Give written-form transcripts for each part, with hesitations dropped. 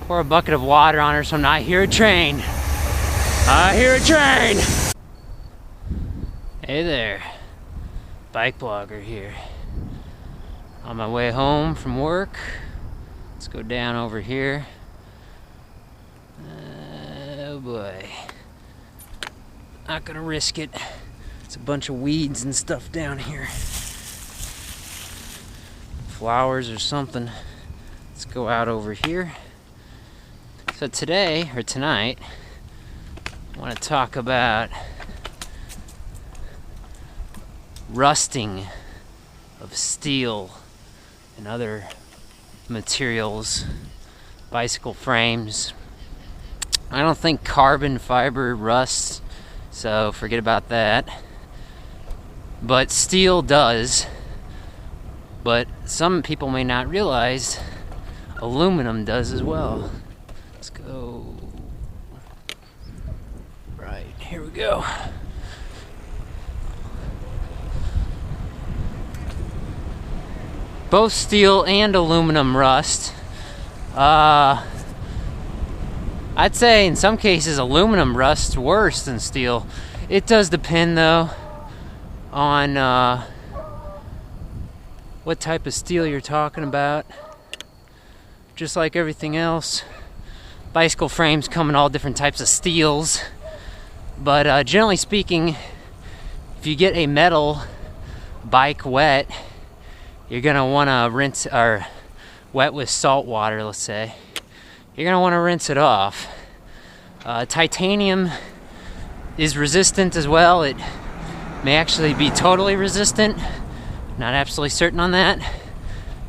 Pour a bucket of water on her so I hear a train. I hear a train! Hey there, BikeBlogger here. On my way home from work. Let's go down over here. Oh boy. Not gonna risk it. It's a bunch of weeds and stuff down here. Flowers or something. Let's go out over here. So today, or tonight, I want to talk about rusting of steel and other materials, bicycle frames. I don't think carbon fiber rusts, so forget about that. But steel does. But some people may not realize aluminum does as well. Let's go. Right, here we go. Both steel and aluminum rust. I'd say in some cases aluminum rusts worse than steel. It does depend though on what type of steel you're talking about. Just like everything else, bicycle frames come in all different types of steels. But generally speaking, if you get a metal bike wet, you're gonna wanna rinse, or wet with salt water, let's say. You're gonna wanna rinse it off. Titanium is resistant as well. It may actually be totally resistant. Not absolutely certain on that.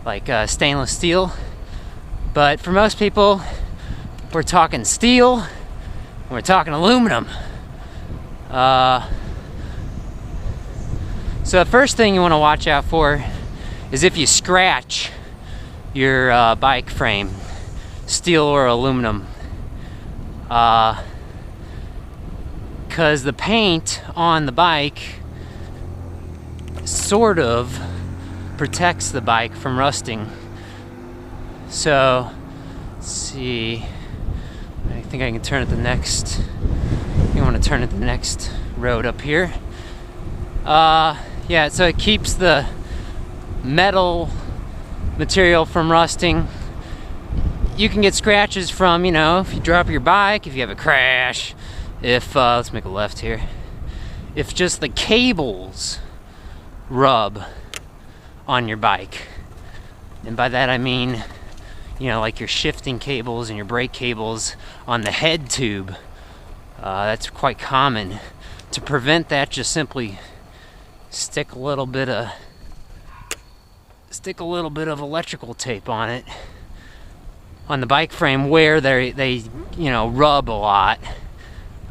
Like stainless steel. But for most people, we're talking steel, we're talking aluminum. So the first thing you want to watch out for is if you scratch your bike frame, steel or aluminum. Because the paint on the bike sort of protects the bike from rusting. So, let's see. I think I can turn it the next. You want to turn it the next road up here. Yeah, so it keeps the metal material from rusting. You can get scratches from, you know, if you drop your bike, if you have a crash, if, let's make a left here. If just the cables rub on your bike. And by that I mean, you know, like your shifting cables and your brake cables on the head tube. That's quite common. To prevent that, just simply stick a little bit of electrical tape on it, on the bike frame where they you know, rub a lot.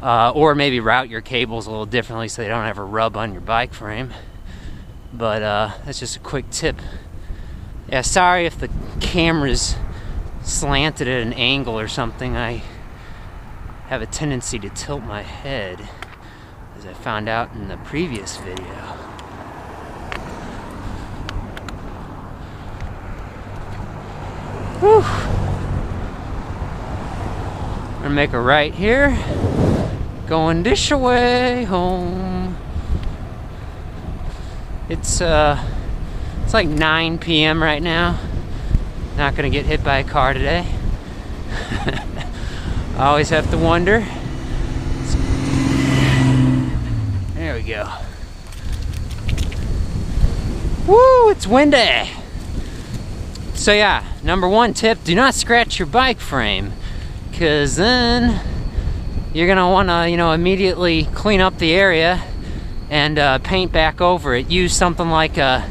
Or maybe route your cables a little differently so they don't ever rub on your bike frame. But that's just a quick tip. Yeah, sorry if the camera's slanted at an angle or something. I have a tendency to tilt my head, as I found out in the previous video. Whew. I'm gonna make a right here, going this way home. It's like 9 p.m. right now. Not gonna get hit by a car today. I always have to wonder. There we go. Woo, it's windy. So yeah, number one tip, do not scratch your bike frame, because then you're gonna wanna, you know, immediately clean up the area and paint back over it. Use something like I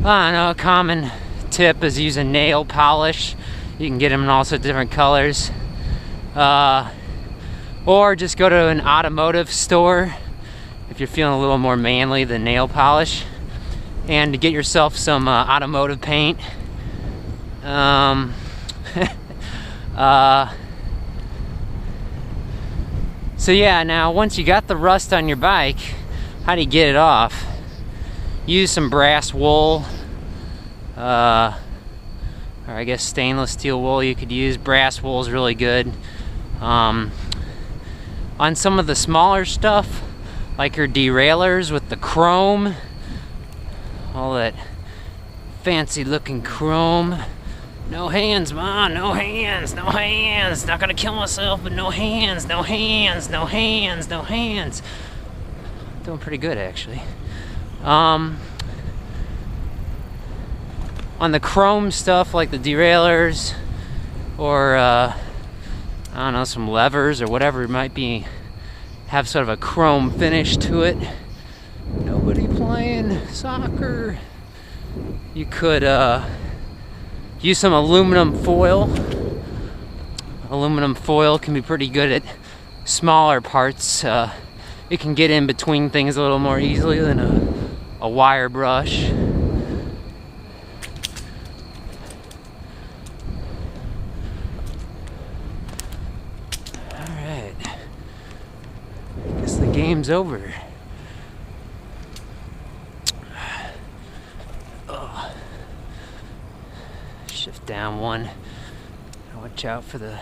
don't know, a common tip is use a nail polish. You can get them in all sorts of different colors. Or just go to an automotive store if you're feeling a little more manly than nail polish, and get yourself some automotive paint. So yeah, now once you got the rust on your bike, how do you get it off? Use some brass wool, or I guess stainless steel wool you could use. Brass wool is really good. On some of the smaller stuff, like your derailleurs with the chrome, all that fancy looking chrome. No hands, Ma, no hands, no hands. Not gonna kill myself, but no hands, no hands, no hands, no hands. Doing pretty good, actually. On the chrome stuff, like the derailleurs, or I don't know, some levers or whatever it might be, have sort of a chrome finish to it. Nobody playing soccer. You could use some aluminum foil. Aluminum foil can be pretty good at smaller parts. It can get in between things a little more easily than a wire brush. Alright. Guess the game's over. Shift down one. Watch out for the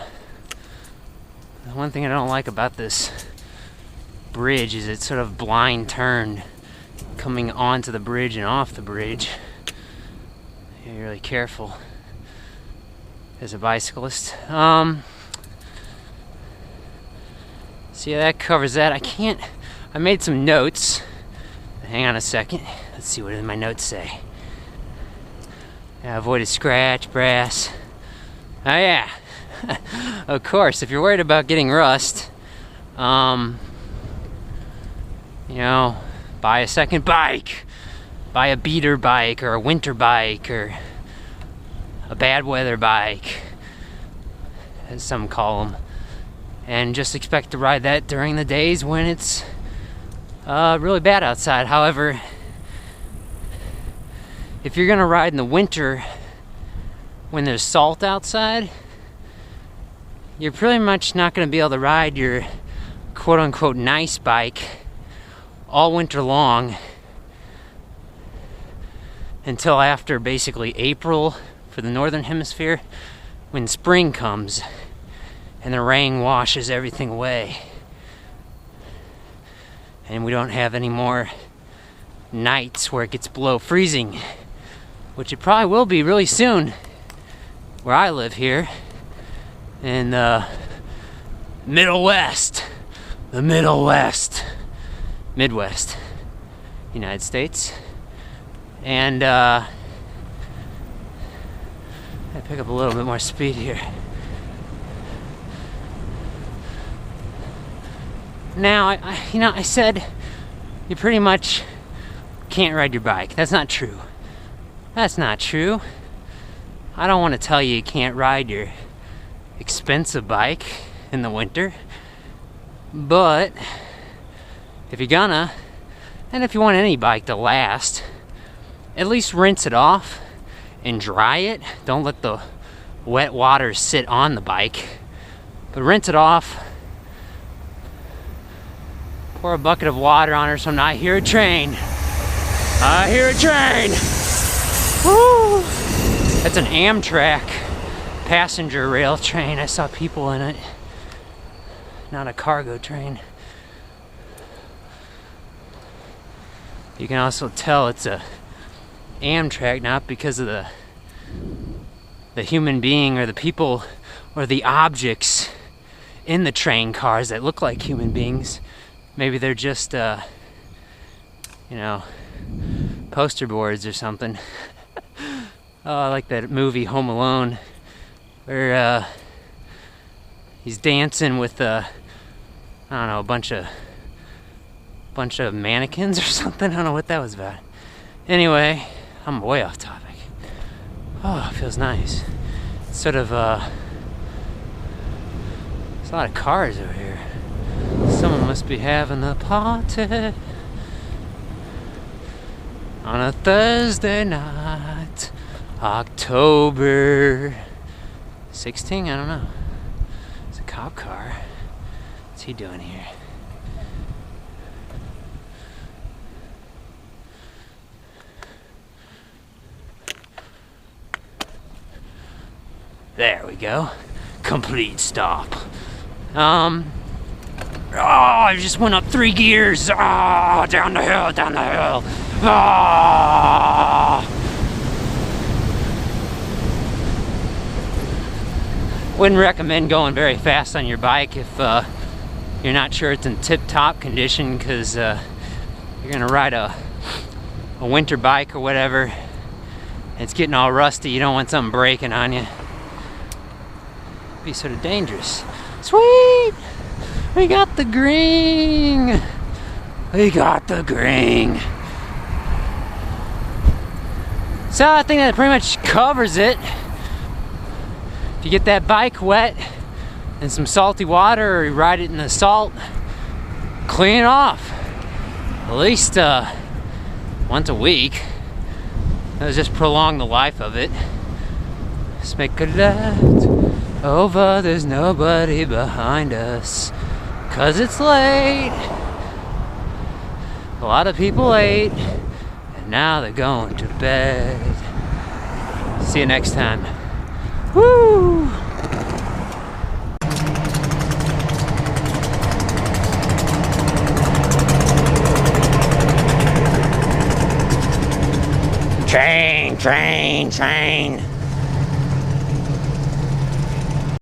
one thing I don't like about this bridge is it's sort of blind turn coming onto the bridge and off the bridge. You're really careful as a bicyclist. So yeah, that covers that. I made some notes. Hang on a second. Let's see what my notes say. Avoid a scratch, brass. Oh yeah, of course, if you're worried about getting rust, you know, buy a second bike. Buy a beater bike or a winter bike or a bad weather bike, as some call them. And just expect to ride that during the days when it's really bad outside. However, if you're gonna ride in the winter when there's salt outside, you're pretty much not gonna be able to ride your quote-unquote nice bike all winter long until after basically April for the northern hemisphere, when spring comes and the rain washes everything away and we don't have any more nights where it gets below freezing, which it probably will be really soon where I live here in the Middle West, Midwest, United States. And I pick up a little bit more speed here. Now, I said you pretty much can't ride your bike. That's not true. That's not true. I don't want to tell you can't ride your expensive bike in the winter. But if you're gonna, and if you want any bike to last, at least rinse it off and dry it. Don't let the wet water sit on the bike, but rinse it off. Pour a bucket of water on it or something. I hear a train. I hear a train. Woo! That's an Amtrak passenger rail train. I saw people in it. Not a cargo train. You can also tell it's a Amtrak not because of the human being or the people or the objects in the train cars that look like human beings. Maybe they're just poster boards or something. Oh, I like that movie Home Alone where he's dancing with I don't know, a bunch of mannequins or something. I don't know what that was about. Anyway, I'm way off topic. Oh, it feels nice. It's sort of there's a lot of cars over here. Someone must be having a party on a Thursday night, October 16. I don't know. It's a cop car. What's he doing here? There we go. Complete stop. Oh, I just went up 3 gears. Ah, down the hill, down the hill. Ah. Wouldn't recommend going very fast on your bike if you're not sure it's in tip-top condition, because you're gonna ride a winter bike or whatever. It's getting all rusty. You don't want something breaking on you. It'd be sort of dangerous. Sweet! We got the green! We got the green! So I think that pretty much covers it. If you get that bike wet in some salty water, or you ride it in the salt, clean it off. At least once a week. That'll just prolong the life of it. Let's make a left over, there's nobody behind us, 'cause it's late. A lot of people ate, and now they're going to bed. See you next time. Woo! Train, train, train.